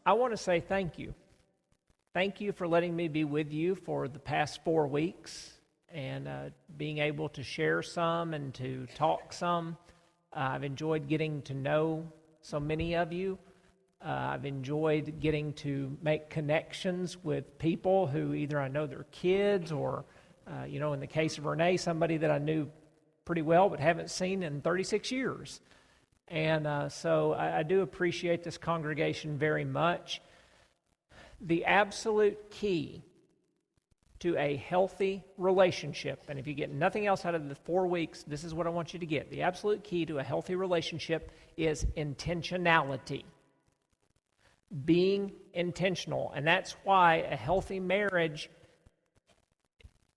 I want to say thank you. Thank you for letting me be with you for the past 4 weeks and being able to share some and to talk some. I've enjoyed getting to know so many of you. I've enjoyed getting to make connections with people who either I know their kids or, in the case of Renee, somebody that I knew pretty well but haven't seen in 36 years. And so I do appreciate this congregation very much. The absolute key to a healthy relationship, and if you get nothing else out of the 4 weeks, this is what I want you to get. The absolute key to a healthy relationship is intentionality. Being intentional. And that's why a healthy marriage,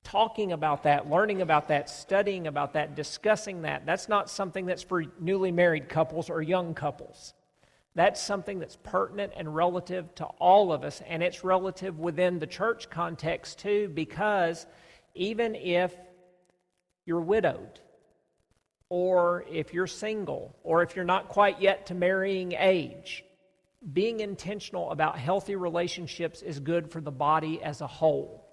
talking about that, learning about that, studying about that, discussing that, that's not something that's for newly married couples or young couples. That's something that's pertinent and relative to all of us, and it's relative within the church context too, because even if you're widowed, or if you're single, or if you're not quite yet to marrying age, being intentional about healthy relationships is good for the body as a whole.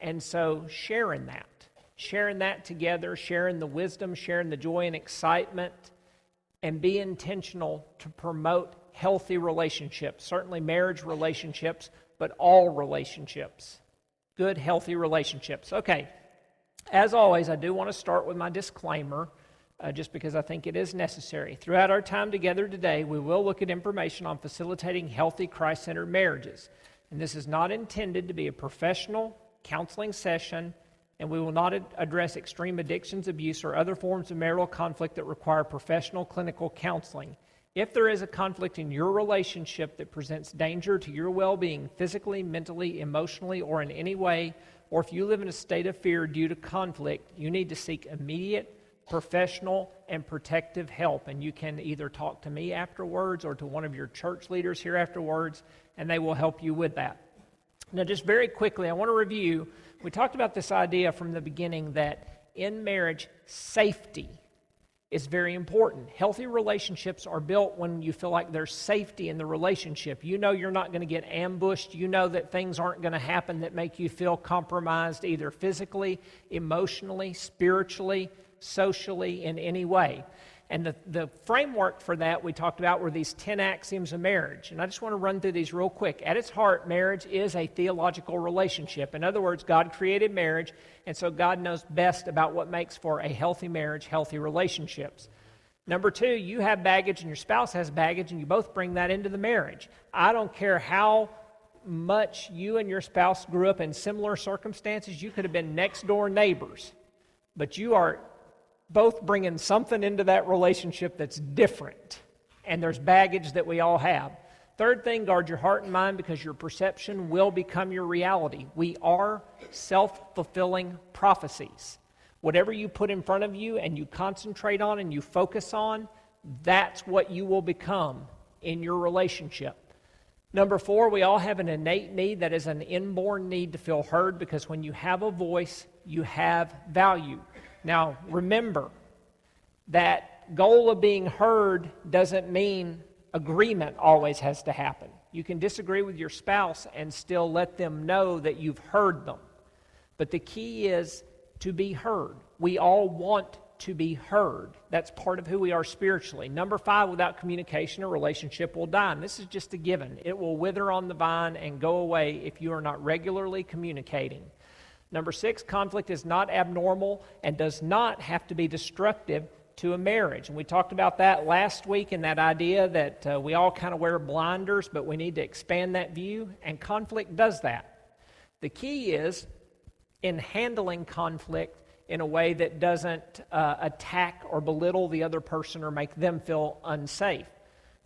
And so sharing that together, sharing the wisdom, sharing the joy and excitement, and be intentional to promote healthy relationships, certainly marriage relationships, but all relationships, good, healthy relationships. Okay, as always, I do want to start with my disclaimer, just because I think it is necessary. Throughout our time together today, we will look at information on facilitating healthy, Christ-centered marriages. And this is not intended to be a professional counseling session, and we will not address extreme addictions, abuse, or other forms of marital conflict that require professional clinical counseling. If there is a conflict in your relationship that presents danger to your well-being physically, mentally, emotionally, or in any way, or if you live in a state of fear due to conflict, you need to seek immediate, professional, and protective help. And you can either talk to me afterwards or to one of your church leaders here afterwards, and they will help you with that. Now, just very quickly, I want to review. We talked about this idea from the beginning that in marriage, safety is very important. Healthy relationships are built when you feel like there's safety in the relationship. You know you're not going to get ambushed. You know that things aren't going to happen that make you feel compromised either physically, emotionally, spiritually, socially, in any way. And the framework for that we talked about were these 10 axioms of marriage. And I just want to run through these real quick. At its heart, marriage is a theological relationship. In other words, God created marriage, and so God knows best about what makes for a healthy marriage, healthy relationships. Number 2, you have baggage and your spouse has baggage, and you both bring that into the marriage. I don't care how much you and your spouse grew up in similar circumstances. You could have been next door neighbors, but you are both bringing something into that relationship that's different, and there's baggage that we all have. Third thing, guard your heart and mind because your perception will become your reality. We are self-fulfilling prophecies. Whatever you put in front of you and you concentrate on and you focus on, that's what you will become in your relationship. Number 4, we all have an innate need that is an inborn need to feel heard, because when you have a voice, you have value. Now, remember, that goal of being heard doesn't mean agreement always has to happen. You can disagree with your spouse and still let them know that you've heard them. But the key is to be heard. We all want to be heard. That's part of who we are spiritually. Number 5, without communication, a relationship will die. And this is just a given. It will wither on the vine and go away if you are not regularly communicating. Number 6, conflict is not abnormal and does not have to be destructive to a marriage. And we talked about that last week, and that idea that we all kind of wear blinders, but we need to expand that view, and conflict does that. The key is in handling conflict in a way that doesn't attack or belittle the other person or make them feel unsafe.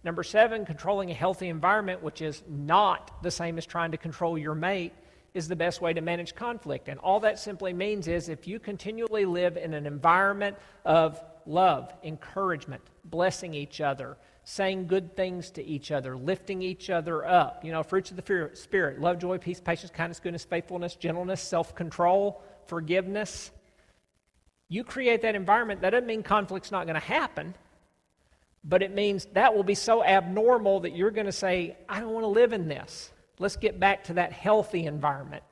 Number 7, controlling a healthy environment, which is not the same as trying to control your mate, is the best way to manage conflict. And all that simply means is if you continually live in an environment of love, encouragement, blessing each other, saying good things to each other, lifting each other up, fruits of the Spirit, love, joy, peace, patience, kindness, goodness, faithfulness, gentleness, self-control, forgiveness. You create that environment. That doesn't mean conflict's not going to happen, But it means that will be so abnormal that you're going to say, I don't want to live in this. Let's get back to that healthy environment.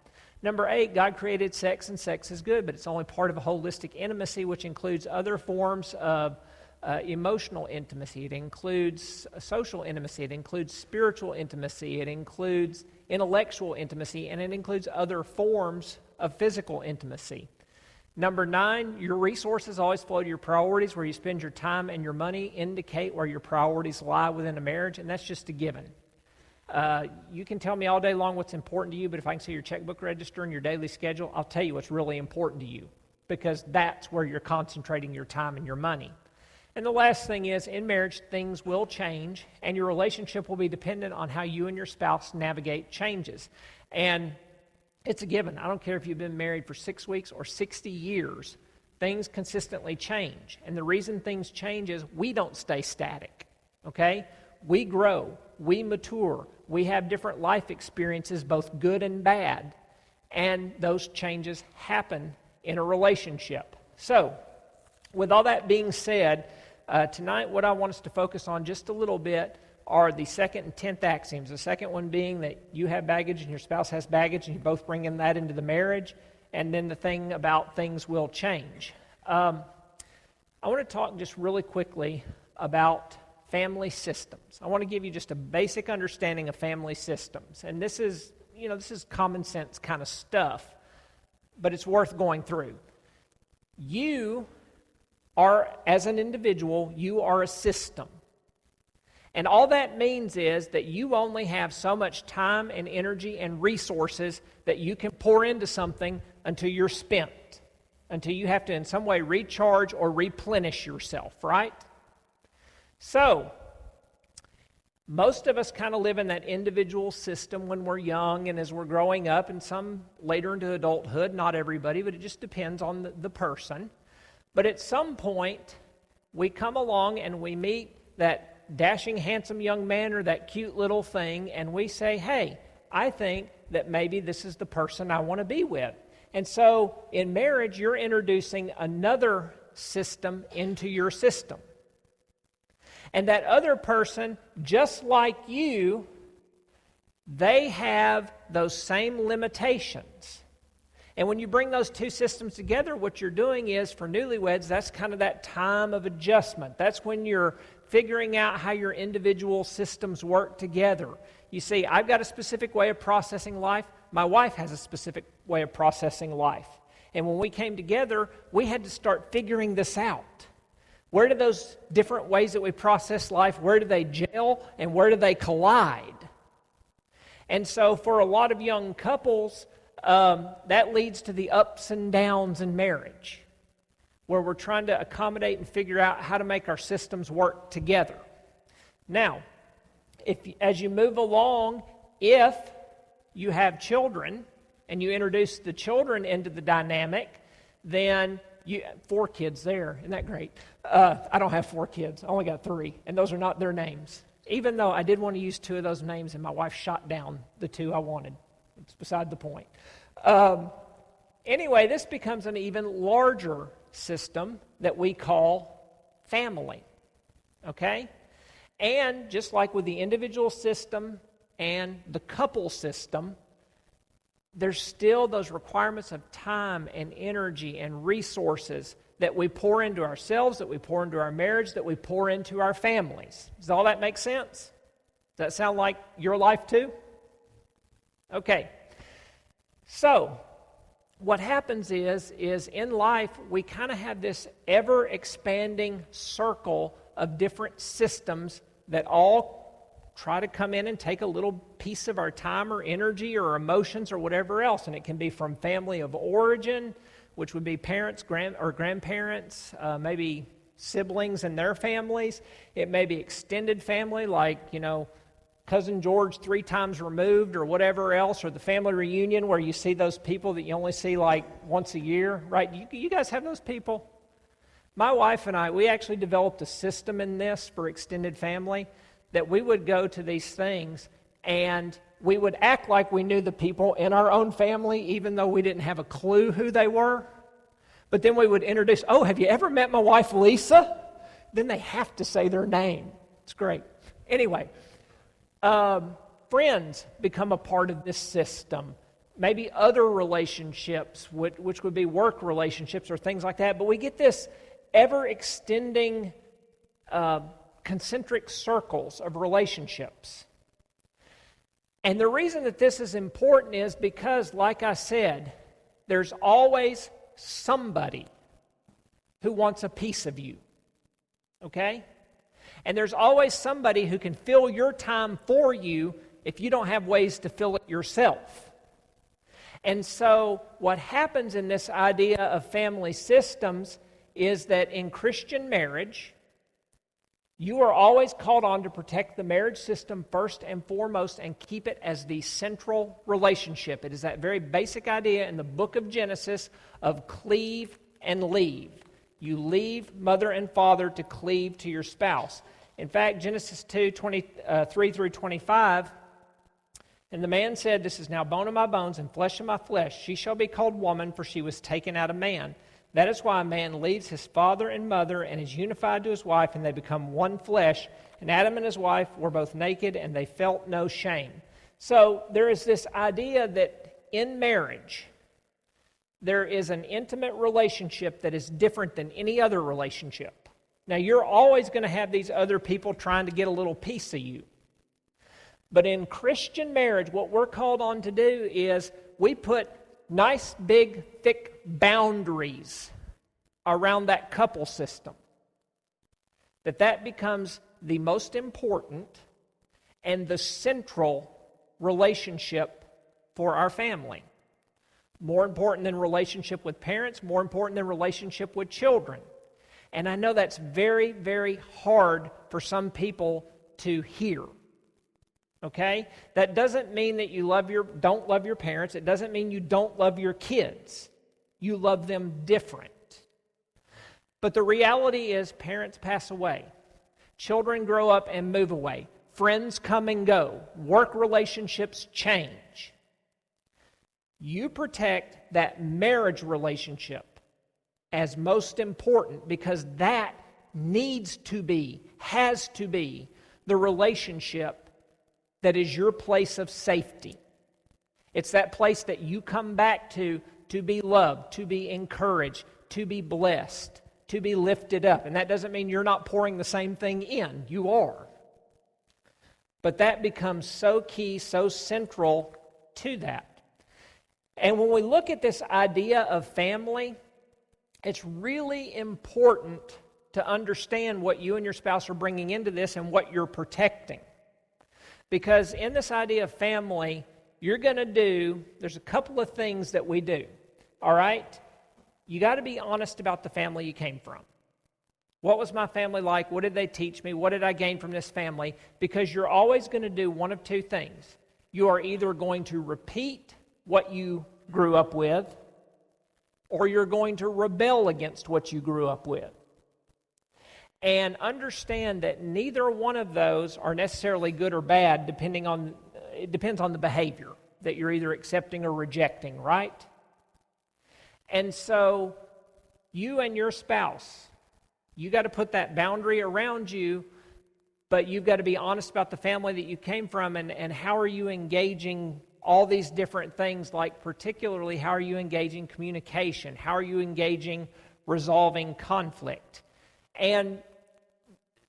Number 8, God created sex, and sex is good, but it's only part of a holistic intimacy, which includes other forms of emotional intimacy. It includes social intimacy. It includes spiritual intimacy. It includes intellectual intimacy, and it includes other forms of physical intimacy. Number 9, your resources always flow to your priorities. Where you spend your time and your money indicate where your priorities lie within a marriage, and that's just a given. You can tell me all day long what's important to you, but if I can see your checkbook register and your daily schedule, I'll tell you what's really important to you, because that's where you're concentrating your time and your money. And the last thing is, in marriage, things will change, and your relationship will be dependent on how you and your spouse navigate changes. And it's a given. I don't care if you've been married for 6 weeks or 60 years, things consistently change. And the reason things change is we don't stay static, okay? We grow, we mature, we have different life experiences, both good and bad, and those changes happen in a relationship. So, with all that being said, tonight what I want us to focus on just a little bit are the second and 10th axioms. The second one being that you have baggage and your spouse has baggage, and you're both bringing that into the marriage, and then the thing about things will change. I want to talk just really quickly about family systems. I want to give you just a basic understanding of family systems. And this is common sense kind of stuff, but it's worth going through. You are, as an individual, you are a system. And all that means is that you only have so much time and energy and resources that you can pour into something until you're spent, until you have to in some way recharge or replenish yourself, right? So, most of us kind of live in that individual system when we're young and as we're growing up, and some later into adulthood, not everybody, but it just depends on the person. But at some point, we come along and we meet that dashing, handsome young man or that cute little thing, and we say, hey, I think that maybe this is the person I want to be with. And so in marriage, you're introducing another system into your system. And that other person, just like you, they have those same limitations. And when you bring those two systems together, what you're doing is, for newlyweds, that's kind of that time of adjustment. That's when you're figuring out how your individual systems work together. You see, I've got a specific way of processing life. My wife has a specific way of processing life. And when we came together, we had to start figuring this out. Where do those different ways that we process life, where do they gel and where do they collide? And so for a lot of young couples, that leads to the ups and downs in marriage, where we're trying to accommodate and figure out how to make our systems work together. Now, as you move along, if you have children and you introduce the children into the dynamic, then 4 kids there. Isn't that great? I don't have 4 kids. I only got 3, and those are not their names. Even though I did want to use 2 of those names, and my wife shot down the 2 I wanted. It's beside the point. Anyway, this becomes an even larger system that we call family. Okay? And just like with the individual system and the couple system, there's still those requirements of time and energy and resources that we pour into ourselves, that we pour into our marriage, that we pour into our families. Does all that make sense? Does that sound like your life too? Okay. So, what happens is in life, we kind of have this ever-expanding circle of different systems that all try to come in and take a little piece of our time or energy or emotions or whatever else. And it can be from family of origin, which would be parents, grandparents, maybe siblings and their families. It may be extended family, like, Cousin George 3 times removed or whatever else, or the family reunion where you see those people that you only see like once a year, right? You guys have those people? My wife and I, we actually developed a system in this for extended family, that we would go to these things and we would act like we knew the people in our own family, even though we didn't have a clue who they were. But then we would introduce, oh, have you ever met my wife Lisa? then they have to say their name. It's great. Anyway, friends become a part of this system. Maybe other relationships, which would be work relationships or things like that. But we get this ever-extending concentric circles of relationships. And the reason that this is important is because, like I said, there's always somebody who wants a piece of you. Okay? And there's always somebody who can fill your time for you if you don't have ways to fill it yourself. And so what happens in this idea of family systems is that in Christian marriage, you are always called on to protect the marriage system first and foremost and keep it as the central relationship. It is that very basic idea in the book of Genesis of cleave and leave. You leave mother and father to cleave to your spouse. In fact, Genesis 2:23 through 25, and the man said, "This is now bone of my bones and flesh of my flesh. She shall be called woman, for she was taken out of man. That is why a man leaves his father and mother and is unified to his wife, and they become one flesh. And Adam and his wife were both naked, and they felt no shame." So there is this idea that in marriage, there is an intimate relationship that is different than any other relationship. Now, you're always going to have these other people trying to get a little piece of you. But in Christian marriage, what we're called on to do is we put nice, big, thick boundaries around that couple system. That becomes the most important and the central relationship for our family. More important than relationship with parents, more important than relationship with children. And I know that's very, very hard for some people to hear. Okay? That doesn't mean that you don't love your parents. It doesn't mean you don't love your kids. You love them different. But the reality is parents pass away. Children grow up and move away. Friends come and go. Work relationships change. You protect that marriage relationship as most important because that needs to be, has to be, the relationship that is your place of safety. It's that place that you come back to be loved, to be encouraged, to be blessed, to be lifted up. And that doesn't mean you're not pouring the same thing in. You are. But that becomes so key, so central to that. And when we look at this idea of family, it's really important to understand what you and your spouse are bringing into this and what you're protecting. Because in this idea of family, there's a couple of things that we do, all right? You got to be honest about the family you came from. What was my family like? What did they teach me? What did I gain from this family? Because you're always going to do one of two things. You are either going to repeat what you grew up with, or you're going to rebel against what you grew up with. And understand that neither one of those are necessarily good or bad, it depends on the behavior that you're either accepting or rejecting, right? And so, you and your spouse, you got to put that boundary around you, but you've got to be honest about the family that you came from and how are you engaging all these different things, like particularly how are you engaging communication? How are you engaging resolving conflict? And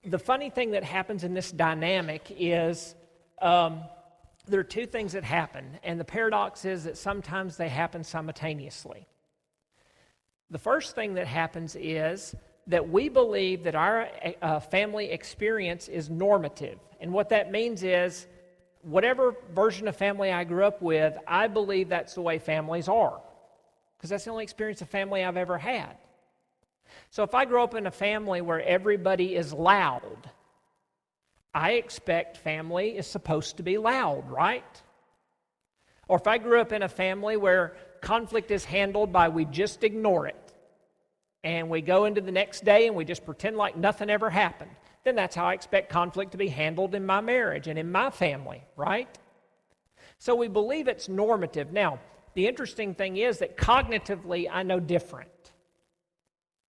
the funny thing that happens in this dynamic is there are two things that happen, and the paradox is that sometimes they happen simultaneously. The first thing that happens is that we believe that our family experience is normative, and what that means is whatever version of family I grew up with, I believe that's the way families are, because that's the only experience of family I've ever had. So if I grow up in a family where everybody is loud, I expect family is supposed to be loud, right? Or if I grew up in a family where conflict is handled by we just ignore it, and we go into the next day and we just pretend like nothing ever happened, then that's how I expect conflict to be handled in my marriage and in my family, right? So we believe it's normative. Now, the interesting thing is that cognitively I know different.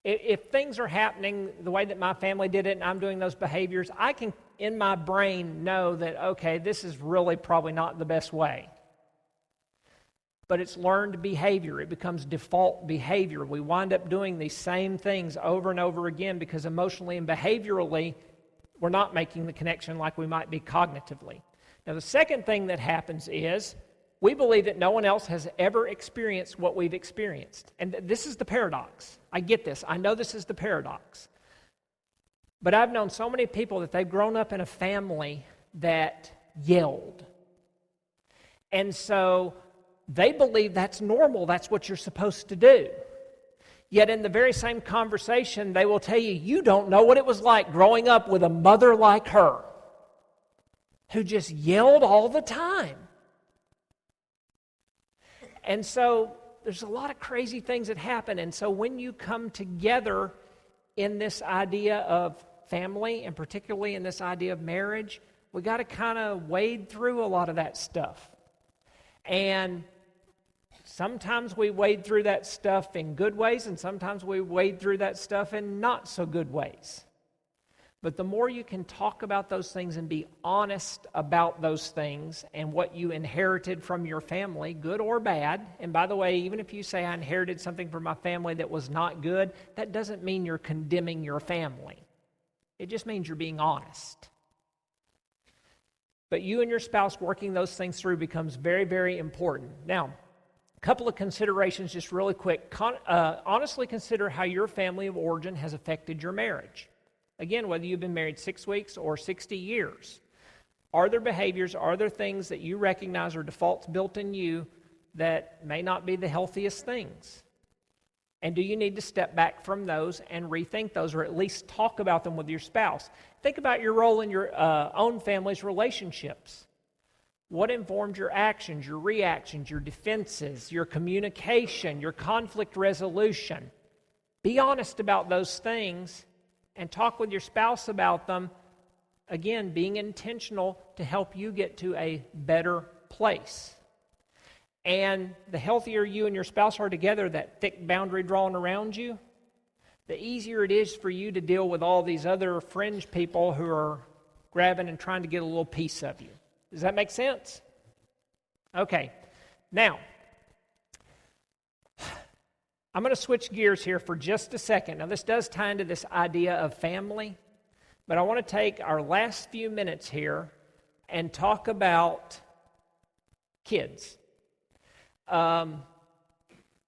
If things are happening the way that my family did it and I'm doing those behaviors, I can, in my brain, know that, okay, this is really probably not the best way. But it's learned behavior. It becomes default behavior. We wind up doing these same things over and over again because emotionally and behaviorally, we're not making the connection like we might be cognitively. Now, the second thing that happens is we believe that no one else has ever experienced what we've experienced. And this is the paradox. I get this. I know this is the paradox. But I've known so many people that they've grown up in a family that yelled. And so they believe that's normal. That's what you're supposed to do. Yet in the very same conversation, they will tell you, you don't know what it was like growing up with a mother like her who just yelled all the time. And so there's a lot of crazy things that happen. And so when you come together in this idea of family, and particularly in this idea of marriage, we got to kind of wade through a lot of that stuff. And sometimes we wade through that stuff in good ways, and sometimes we wade through that stuff in not so good ways. But the more you can talk about those things and be honest about those things and what you inherited from your family, good or bad, and by the way, even if you say I inherited something from my family that was not good, that doesn't mean you're condemning your family. It just means you're being honest. But you and your spouse working those things through becomes very, very important. Now, a couple of considerations just really quick. Honestly consider how your family of origin has affected your marriage. Again, whether you've been married 6 weeks or 60 years, are there behaviors, are there things that you recognize are defaults built in you that may not be the healthiest things? And do you need to step back from those and rethink those, or at least talk about them with your spouse? Think about your role in your own family's relationships. What informed your actions, your reactions, your defenses, your communication, your conflict resolution? Be honest about those things and talk with your spouse about them, again, being intentional to help you get to a better place. And the healthier you and your spouse are together, that thick boundary drawn around you, the easier it is for you to deal with all these other fringe people who are grabbing and trying to get a little piece of you. Does that make sense? Okay. Now, I'm going to switch gears here for just a second. Now, this does tie into this idea of family, but I want to take our last few minutes here and talk about kids.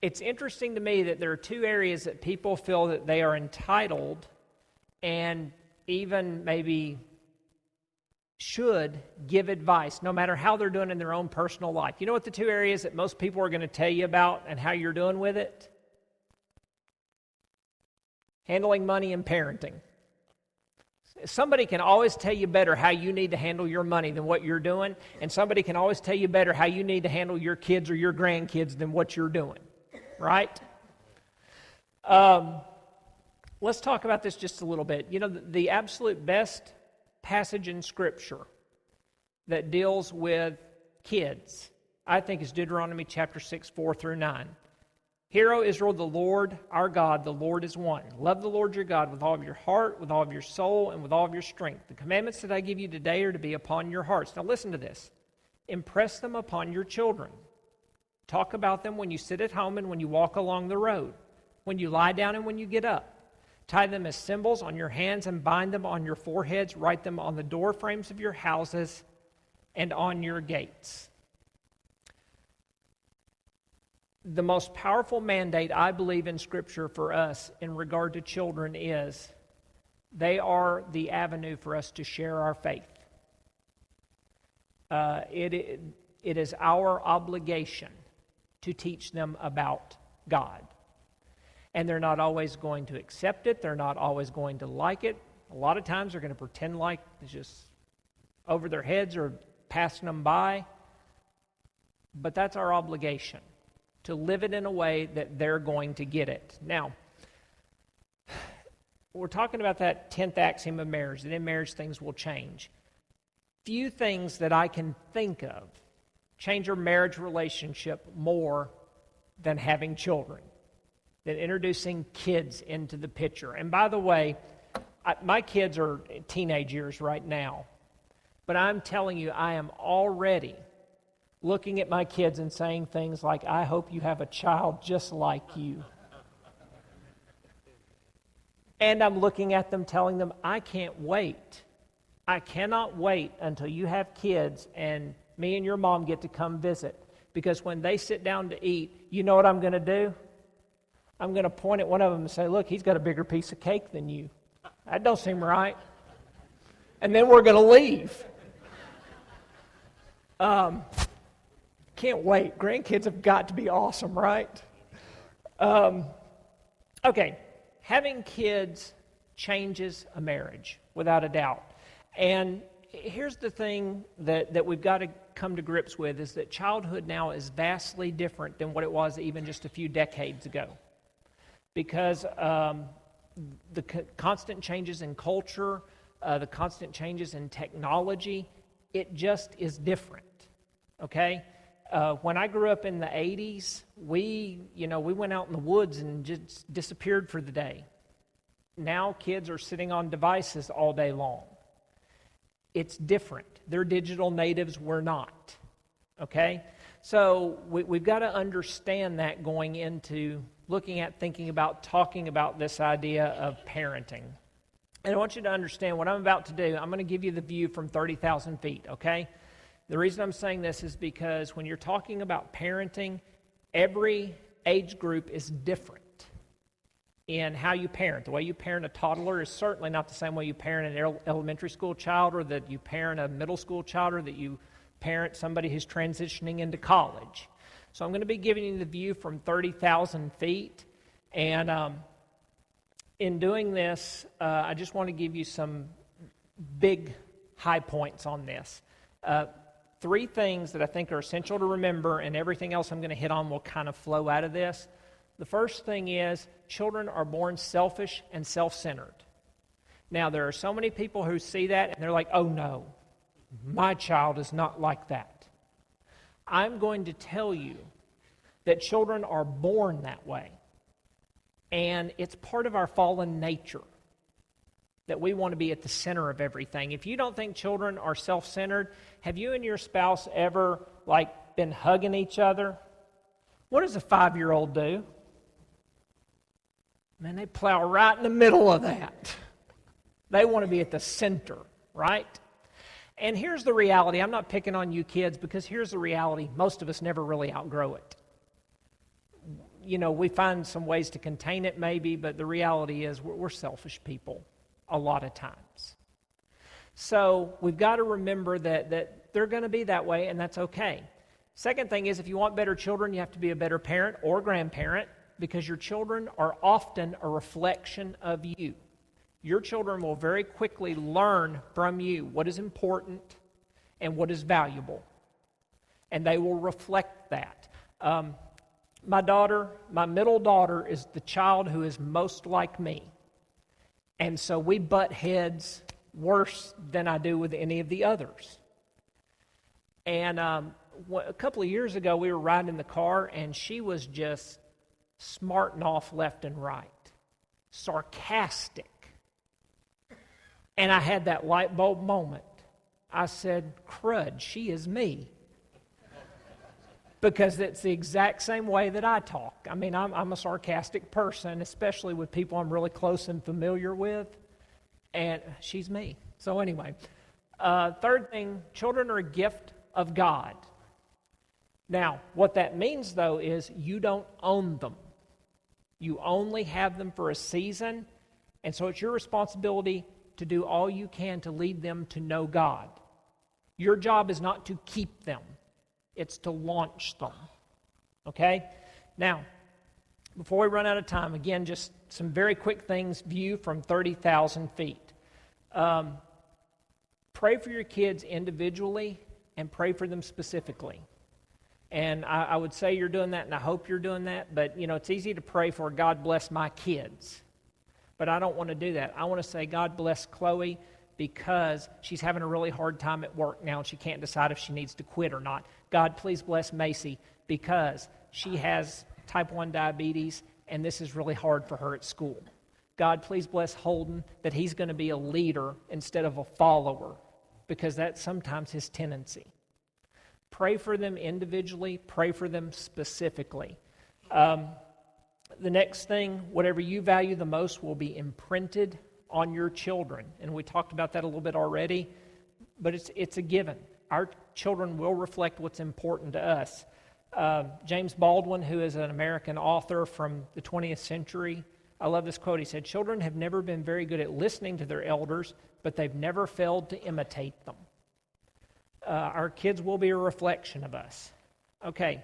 It's interesting to me that there are two areas that people feel that they are entitled and even maybe should give advice, no matter how they're doing in their own personal life. You know what the two areas that most people are going to tell you about and how you're doing with it? Handling money and parenting. Somebody can always tell you better how you need to handle your money than what you're doing, and somebody can always tell you better how you need to handle your kids or your grandkids than what you're doing, right? Let's talk about this just a little bit. You know, the absolute best passage in Scripture that deals with kids, I think, is Deuteronomy chapter 6, 4 through 9. Hear, O Israel, the Lord our God, the Lord is one. Love the Lord your God with all of your heart, with all of your soul, and with all of your strength. The commandments that I give you today are to be upon your hearts. Now listen to this. Impress them upon your children. Talk about them when you sit at home and when you walk along the road, when you lie down and when you get up. Tie them as symbols on your hands and bind them on your foreheads. Write them on the door frames of your houses and on your gates. The most powerful mandate, I believe, in Scripture for us in regard to children is they are the avenue for us to share our faith. It is our obligation to teach them about God. And they're not always going to accept it. They're not always going to like it. A lot of times they're going to pretend like it's just over their heads or passing them by. But that's our obligation, to live it in a way that they're going to get it. Now, we're talking about that 10th axiom of marriage, that in marriage things will change. Few things that I can think of change your marriage relationship more than having children. than introducing kids into the picture. And by the way, my kids are teenage years right now, but I'm telling you, I am already looking at my kids and saying things like, I hope you have a child just like you. And I'm looking at them telling them, I can't wait. I cannot wait until you have kids and me and your mom get to come visit. Because when they sit down to eat, you know what I'm going to do? I'm going to point at one of them and say, look, he's got a bigger piece of cake than you. That don't seem right. And then we're going to leave. Can't wait. Grandkids have got to be awesome, right? Okay. Having kids changes a marriage, without a doubt. And here's the thing that we've got to come to grips with, is that childhood now is vastly different than what it was even just a few decades ago. Because the constant changes in culture, the constant changes in technology, it just is different, okay? When I grew up in the 80s, we went out in the woods and just disappeared for the day. Now kids are sitting on devices all day long. It's different. They're digital natives, we're not, okay? So we've got to understand that going into looking at, thinking about, talking about this idea of parenting. And I want you to understand what I'm about to do. I'm going to give you the view from 30,000 feet, okay? The reason I'm saying this is because when you're talking about parenting, every age group is different in how you parent. The way you parent a toddler is certainly not the same way you parent an elementary school child, or that you parent a middle school child, or that you parent somebody who's transitioning into college. So I'm going to be giving you the view from 30,000 feet. And in doing this, I just want to give you some big high points on this. Three things that I think are essential to remember, and everything else I'm going to hit on will kind of flow out of this. The first thing is, children are born selfish and self-centered. Now, there are so many people who see that, and they're like, oh no, my child is not like that. I'm going to tell you that children are born that way. And it's part of our fallen nature that we want to be at the center of everything. If you don't think children are self-centered, have you and your spouse ever, been hugging each other? What does a 5-year-old do? Man, they plow right in the middle of that. They want to be at the center, right? And here's the reality. I'm not picking on you kids, because here's the reality. Most of us never really outgrow it. We find some ways to contain it maybe, but the reality is we're selfish people a lot of times. So we've got to remember that they're going to be that way, and that's okay. Second thing is, if you want better children, you have to be a better parent or grandparent, because your children are often a reflection of you. Your children will very quickly learn from you what is important and what is valuable. And they will reflect that. My middle daughter is the child who is most like me. And so we butt heads worse than I do with any of the others. And a couple of years ago, we were riding in the car, and she was just smarting off left and right. Sarcastic. And I had that light bulb moment. I said, crud, she is me. Because it's the exact same way that I talk. I mean, I'm a sarcastic person, especially with people I'm really close and familiar with. And she's me. So anyway, third thing, children are a gift of God. Now, what that means, though, is you don't own them. You only have them for a season, and so it's your responsibility to do all you can to lead them to know God. Your job is not to keep them. It's to launch them. Okay? Now, before we run out of time, again, just some very quick things, view from 30,000 feet. Pray for your kids individually and pray for them specifically. And I would say you're doing that, and I hope you're doing that, but, it's easy to pray for God bless my kids. But I don't want to do that. I want to say, God bless Chloe, because she's having a really hard time at work now, and she can't decide if she needs to quit or not. God, please bless Macy, because she has type 1 diabetes, and this is really hard for her at school. God, please bless Holden that he's going to be a leader instead of a follower, because that's sometimes his tendency. Pray for them individually, pray for them specifically. The next thing, whatever you value the most will be imprinted on your children. And we talked about that a little bit already, but it's a given. Our children will reflect what's important to us. James Baldwin, who is an American author from the 20th century, I love this quote. He said, "Children have never been very good at listening to their elders, but they've never failed to imitate them." Our kids will be a reflection of us. Okay.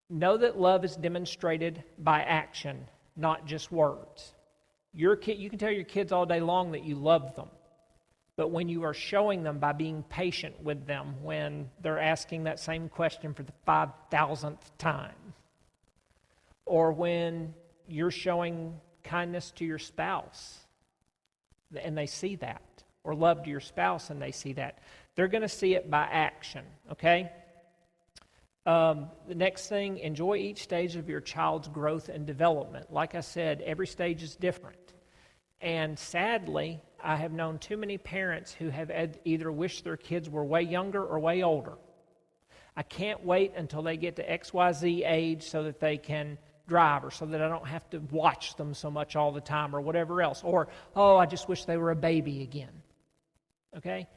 Know that love is demonstrated by action, not just words. You can tell your kids all day long that you love them, but when you are showing them by being patient with them when they're asking that same question for the 5,000th time, or when you're showing kindness to your spouse and they see that, or love to your spouse and they see that, they're going to see it by action, okay? The next thing, enjoy each stage of your child's growth and development. Like I said, every stage is different. And sadly, I have known too many parents who have either wished their kids were way younger or way older. I can't wait until they get to XYZ age so that they can drive, or so that I don't have to watch them so much all the time, or whatever else. Or, oh, I just wish they were a baby again. Okay?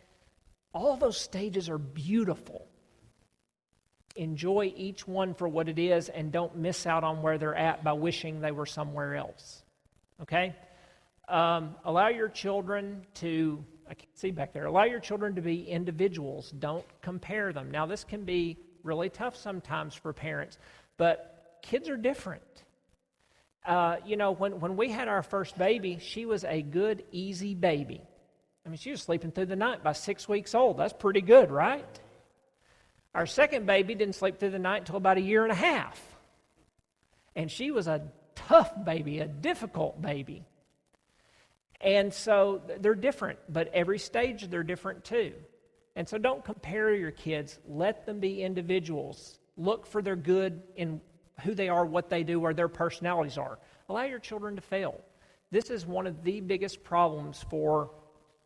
All those stages are beautiful. Enjoy each one for what it is, and don't miss out on where they're at by wishing they were somewhere else. Okay? Allow your children to, I can't see back there, allow your children to be individuals. Don't compare them. Now, this can be really tough sometimes for parents, but kids are different. When we had our first baby, she was a good, easy baby. I mean, she was sleeping through the night by 6 weeks old. That's pretty good, right? Our second baby didn't sleep through the night until about 1.5 years. And she was a tough baby, a difficult baby. And so they're different, but every stage they're different too. And so don't compare your kids. Let them be individuals. Look for their good in who they are, what they do, or their personalities are. Allow your children to fail. This is one of the biggest problems for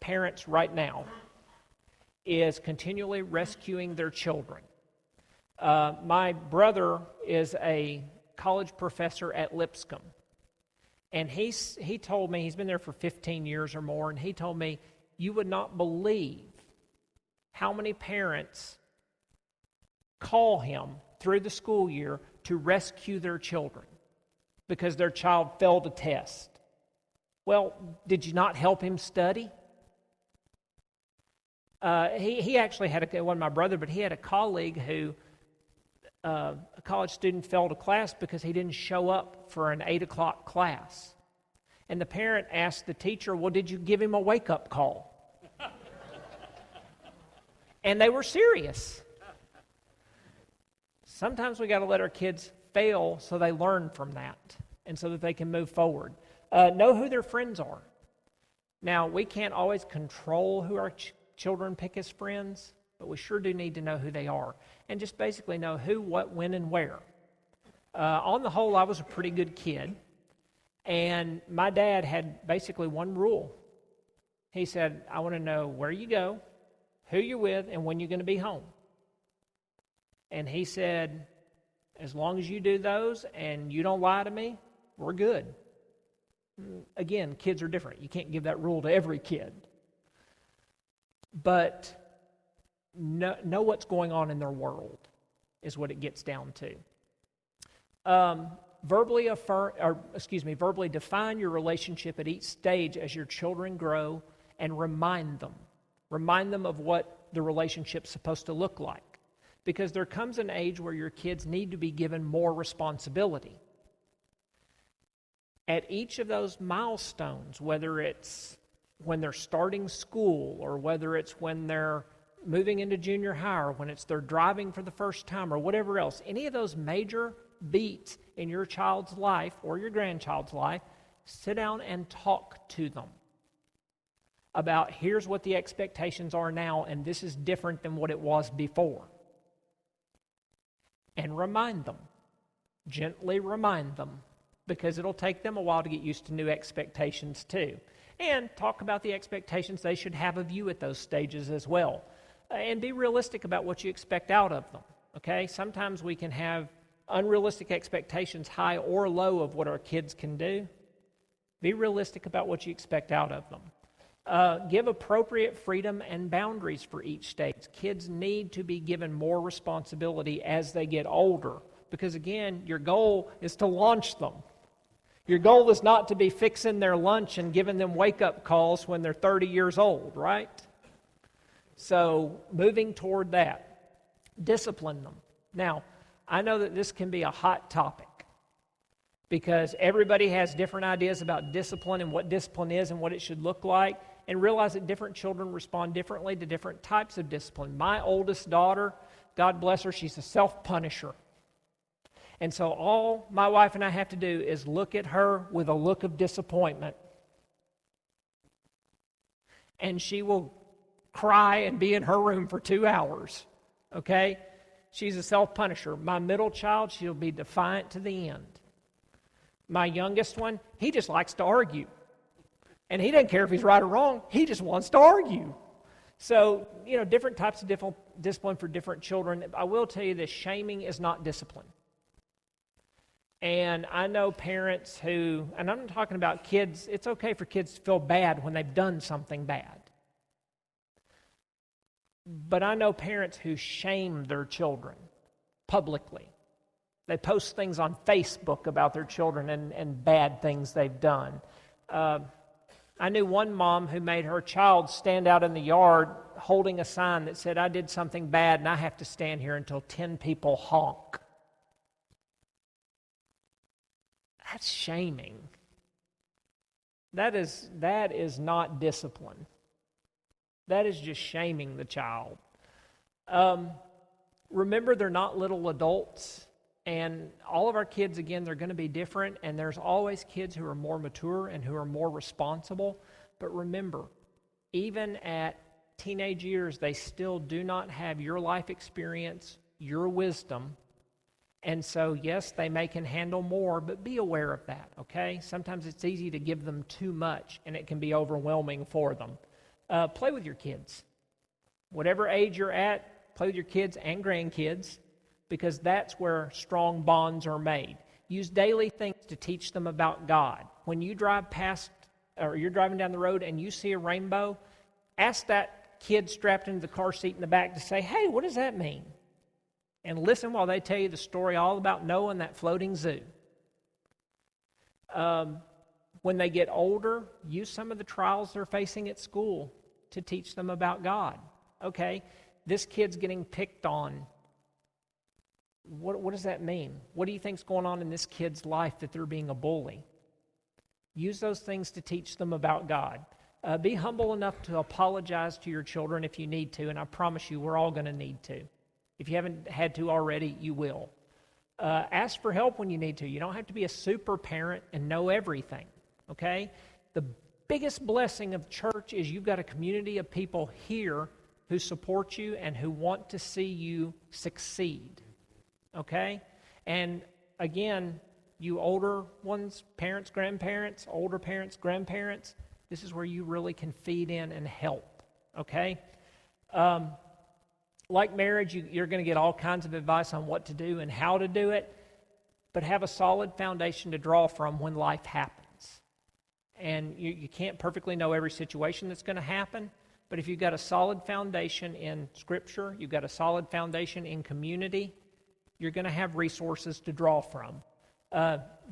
parents right now, is continually rescuing their children. My brother is a college professor at Lipscomb. And he told me, he's been there for 15 years or more, and he told me, you would not believe how many parents call him through the school year to rescue their children because their child failed a test. Well, did you not help him study? He actually had, it wasn't my brother, but he had a colleague who, a college student failed a class because he didn't show up for an 8 o'clock class. And the parent asked the teacher, well, did you give him a wake-up call? And they were serious. Sometimes we got to let our kids fail so they learn from that and so that they can move forward. Know who their friends are. Now, we can't always control who our children pick as friends, but we sure do need to know who they are and just basically know who, what, when, and where. On the whole, I was a pretty good kid, and my dad had basically one rule. He said, I want to know where you go, who you're with, and when you're going to be home. And he said, as long as you do those and you don't lie to me, we're good. Again, kids are different. You can't give that rule to every kid. But know what's going on in their world is what it gets down to. Verbally define your relationship at each stage as your children grow, and remind them of what the relationship's supposed to look like. Because there comes an age where your kids need to be given more responsibility. At each of those milestones, whether it's when they're starting school, or whether it's when they're moving into junior high, or when it's they're driving for the first time, or whatever else, any of those major beats in your child's life or your grandchild's life, sit down and talk to them about, here's what the expectations are now, and this is different than what it was before. And remind them, gently remind them because it'll take them a while to get used to new expectations too. And talk about the expectations they should have of you at those stages as well. And be realistic about what you expect out of them, okay? Sometimes we can have unrealistic expectations, high or low, of what our kids can do. Be realistic about what you expect out of them. Give appropriate freedom and boundaries for each stage. Kids need to be given more responsibility as they get older, because again, your goal is to launch them. Your goal is not to be fixing their lunch and giving them wake-up calls when they're 30 years old, right? So moving toward that, discipline them. Now, I know that this can be a hot topic because everybody has different ideas about discipline and what discipline is and what it should look like, and realize that different children respond differently to different types of discipline. My oldest daughter, God bless her, she's a self-punisher. And so all my wife and I have to do is look at her with a look of disappointment. And she will cry and be in her room for 2 hours, okay? She's a self-punisher. My middle child, she'll be defiant to the end. My youngest one, he just likes to argue. And he doesn't care if he's right or wrong. He just wants to argue. So, different types of discipline for different children. I will tell you this, shaming is not discipline. And I know parents who, and I'm not talking about kids, it's okay for kids to feel bad when they've done something bad. But I know parents who shame their children publicly. They post things on Facebook about their children and bad things they've done. I knew one mom who made her child stand out in the yard holding a sign that said, "I did something bad and I have to stand here until 10 people honk." That's shaming. That is not discipline. That is just shaming the child. Remember, they're not little adults, and all of our kids, again, they're going to be different, and there's always kids who are more mature and who are more responsible. But remember, even at teenage years, they still do not have your life experience, your wisdom. And so, yes, they can handle more, but be aware of that, okay? Sometimes it's easy to give them too much, and it can be overwhelming for them. Play with your kids. Whatever age you're at, play with your kids and grandkids, because that's where strong bonds are made. Use daily things to teach them about God. When you drive past, or you're driving down the road and you see a rainbow, ask that kid strapped into the car seat in the back to say, "Hey, what does that mean?" And listen while they tell you the story all about Noah and that floating zoo. When they get older, use some of the trials they're facing at school to teach them about God. Okay, this kid's getting picked on. What does that mean? What do you think's going on in this kid's life that they're being a bully? Use those things to teach them about God. Be humble enough to apologize to your children if you need to, and I promise you we're all going to need to. If you haven't had to already, you will. Ask for help when you need to. You don't have to be a super parent and know everything, okay? The biggest blessing of church is you've got a community of people here who support you and who want to see you succeed, okay? And again, you older ones, parents, grandparents, older parents, grandparents, this is where you really can feed in and help, okay? Like marriage, you're going to get all kinds of advice on what to do and how to do it, but have a solid foundation to draw from when life happens. And you can't perfectly know every situation that's going to happen, but if you've got a solid foundation in Scripture, you've got a solid foundation in community, you're going to have resources to draw from.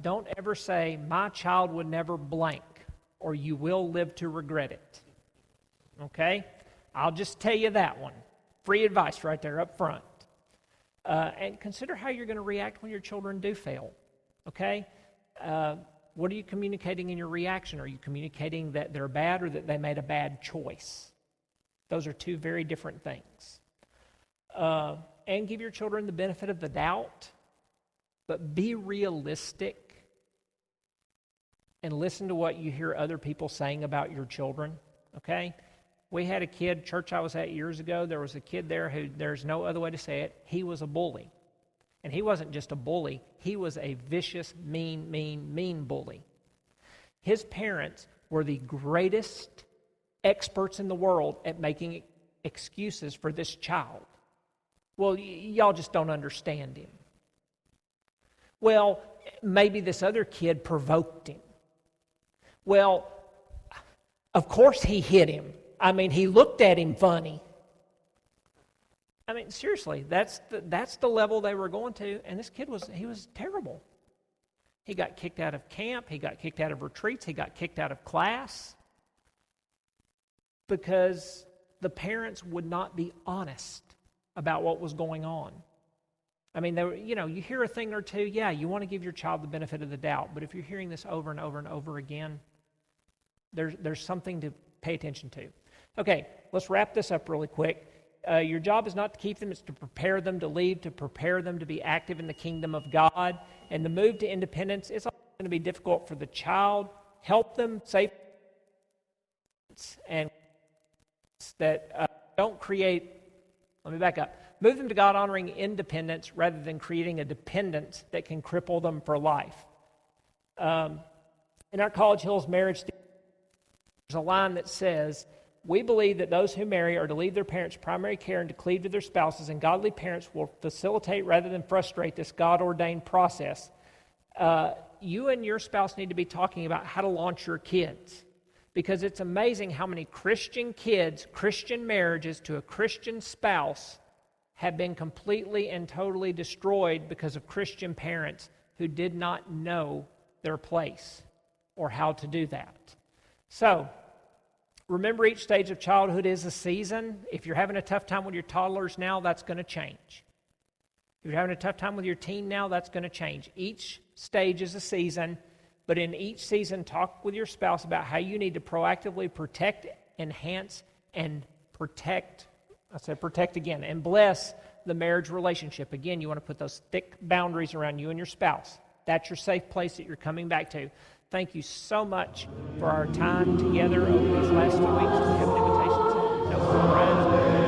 Don't ever say, "My child would never blank," or you will live to regret it. Okay? I'll just tell you that one. Free advice right there up front. And consider how you're going to react when your children do fail. Okay? What are you communicating in your reaction? Are you communicating that they're bad or that they made a bad choice? Those are two very different things. And give your children the benefit of the doubt, but be realistic and listen to what you hear other people saying about your children. Okay? We had a kid, church I was at years ago, there was a kid there who, there's no other way to say it, he was a bully. And he wasn't just a bully. He was a vicious, mean bully. His parents were the greatest experts in the world at making excuses for this child. Well, y'all just don't understand him. Well, maybe this other kid provoked him. Well, of course he hit him. I mean, he looked at him funny. I mean, seriously, that's the level they were going to, and this kid was terrible. He got kicked out of camp, he got kicked out of retreats, he got kicked out of class because the parents would not be honest about what was going on. I mean, you hear a thing or two, yeah, you want to give your child the benefit of the doubt, but if you're hearing this over and over and over again, there's something to pay attention to. Okay, let's wrap this up really quick. Your job is not to keep them, it's to prepare them to leave, to prepare them to be active in the kingdom of God. And the move to independence, it's going to be difficult for the child. Help them save and that don't create, let me back up. Move them to God-honoring independence rather than creating a dependence that can cripple them for life. In our College Hills marriage, there's a line that says, we believe that those who marry are to leave their parents' primary care and to cleave to their spouses, and godly parents will facilitate rather than frustrate this God-ordained process. You and your spouse need to be talking about how to launch your kids, because it's amazing how many Christian kids, Christian marriages to a Christian spouse have been completely and totally destroyed because of Christian parents who did not know their place or how to do that. So, remember, each stage of childhood is a season. If you're having a tough time with your toddlers now, that's going to change. If you're having a tough time with your teen now, that's going to change. Each stage is a season, but in each season, talk with your spouse about how you need to proactively protect, enhance, and protect again, and bless the marriage relationship. Again, you want to put those thick boundaries around you and your spouse. That's your safe place that you're coming back to. Thank you so much for our time together over these last 2 weeks. Do we have an invitation? No, Brian.